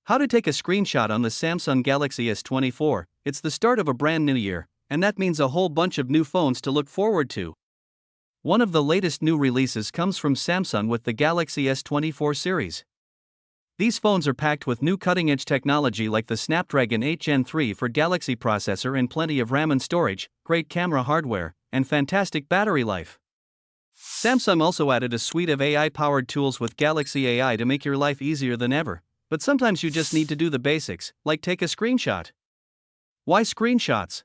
How to take a screenshot on the Samsung Galaxy S24. It's the start of a brand new year, and that means a whole bunch of new phones to look forward to. One of the latest new releases comes from Samsung with the Galaxy S24 series. These phones are packed with new cutting-edge technology like the Snapdragon 8 Gen 3 for Galaxy processor and plenty of RAM and storage, great camera hardware, and fantastic battery life. Samsung also added a suite of AI-powered tools with Galaxy AI to make your life easier than ever. But sometimes you just need to do the basics, like take a screenshot. Why screenshots?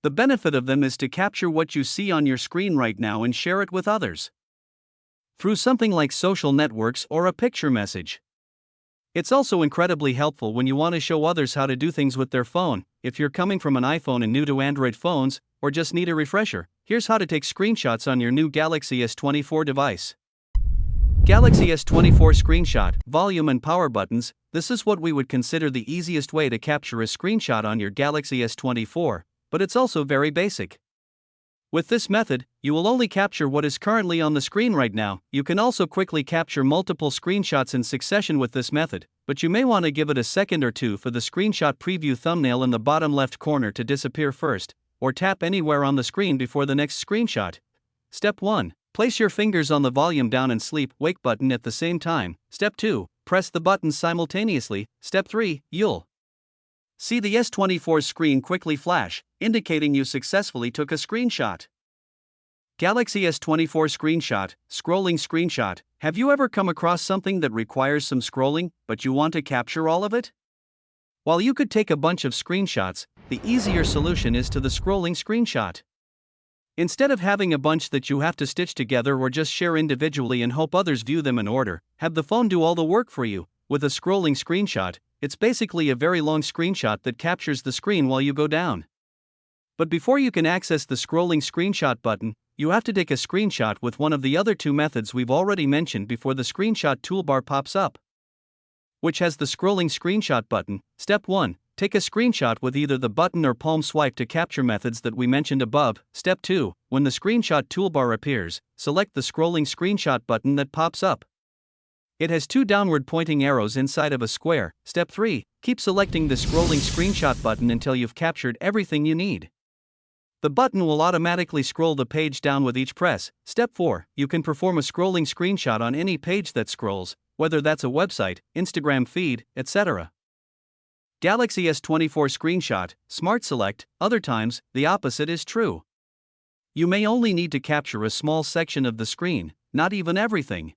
The benefit of them is to capture what you see on your screen right now and share it with others through something like social networks or a picture message. It's also incredibly helpful when you want to show others how to do things with their phone. If you're coming from an iPhone and new to Android phones, or just need a refresher, here's how to take screenshots on your new Galaxy S24 device. Galaxy S24 screenshot, volume and power buttons. This is what we would consider the easiest way to capture a screenshot on your Galaxy S24, but it's also very basic. With this method, you will only capture what is currently on the screen right now. You can also quickly capture multiple screenshots in succession with this method, but you may want to give it a second or two for the screenshot preview thumbnail in the bottom left corner to disappear first, or tap anywhere on the screen before the next screenshot. Step 1. Place your fingers on the volume down and sleep wake button at the same time. Step 2. Press the buttons simultaneously. Step 3. You'll see the S24's screen quickly flash, indicating you successfully took a screenshot. Galaxy S24 screenshot, scrolling screenshot. Have you ever come across something that requires some scrolling, but you want to capture all of it? While you could take a bunch of screenshots, the easier solution is to the scrolling screenshot. Instead of having a bunch that you have to stitch together or just share individually and hope others view them in order, have the phone do all the work for you. With a scrolling screenshot, it's basically a very long screenshot that captures the screen while you go down. But before you can access the scrolling screenshot button, you have to take a screenshot with one of the other two methods we've already mentioned before the screenshot toolbar pops up, which has the scrolling screenshot button. Step 1. Take a screenshot with either the button or palm swipe to capture methods that we mentioned above. Step 2. When the screenshot toolbar appears, select the scrolling screenshot button that pops up. It has two downward pointing arrows inside of a square. Step 3. Keep selecting the scrolling screenshot button until you've captured everything you need. The button will automatically scroll the page down with each press. Step 4. You can perform a scrolling screenshot on any page that scrolls, whether that's a website, Instagram feed, etc. Galaxy S24 screenshot, Smart Select. Other times, the opposite is true. You may only need to capture a small section of the screen, not even everything.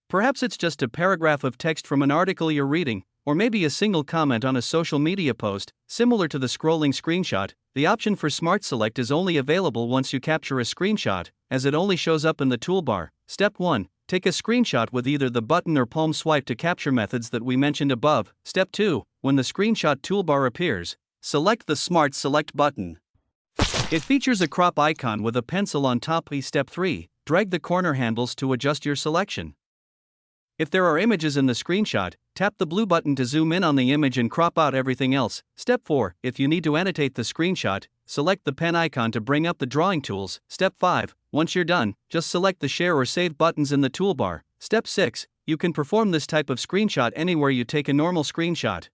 Perhaps it's just a paragraph of text from an article you're reading, or maybe a single comment on a social media post. Similar to the scrolling screenshot, the option for Smart Select is only available once you capture a screenshot, as it only shows up in the toolbar. Step 1. Take a screenshot with either the button or palm swipe to capture methods that we mentioned above. Step 2. When the screenshot toolbar appears, select the Smart Select button. It features a crop icon with a pencil on top. Step 3. Drag the corner handles to adjust your selection. If there are images in the screenshot, tap the blue button to zoom in on the image and crop out everything else. Step 4. If you need to annotate the screenshot, select the pen icon to bring up the drawing tools. Step 5. Once you're done, just select the share or save buttons in the toolbar. Step 6. You can perform this type of screenshot anywhere you take a normal screenshot.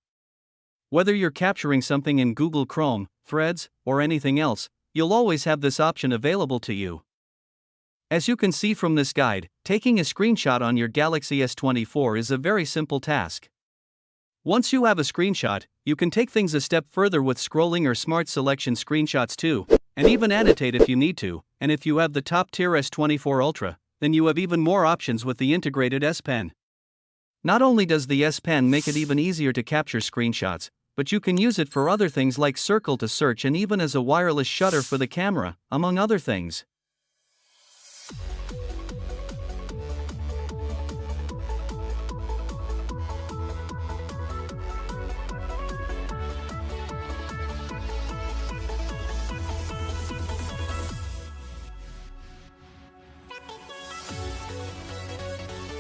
Whether you're capturing something in Google Chrome, Threads, or anything else, you'll always have this option available to you. As you can see from this guide, taking a screenshot on your Galaxy S24 is a very simple task. Once you have a screenshot, you can take things a step further with scrolling or smart selection screenshots too, and even annotate if you need to. And if you have the top-tier S24 Ultra, then you have even more options with the integrated S Pen. Not only does the S Pen make it even easier to capture screenshots, but you can use it for other things like circle to search and even as a wireless shutter for the camera, among other things.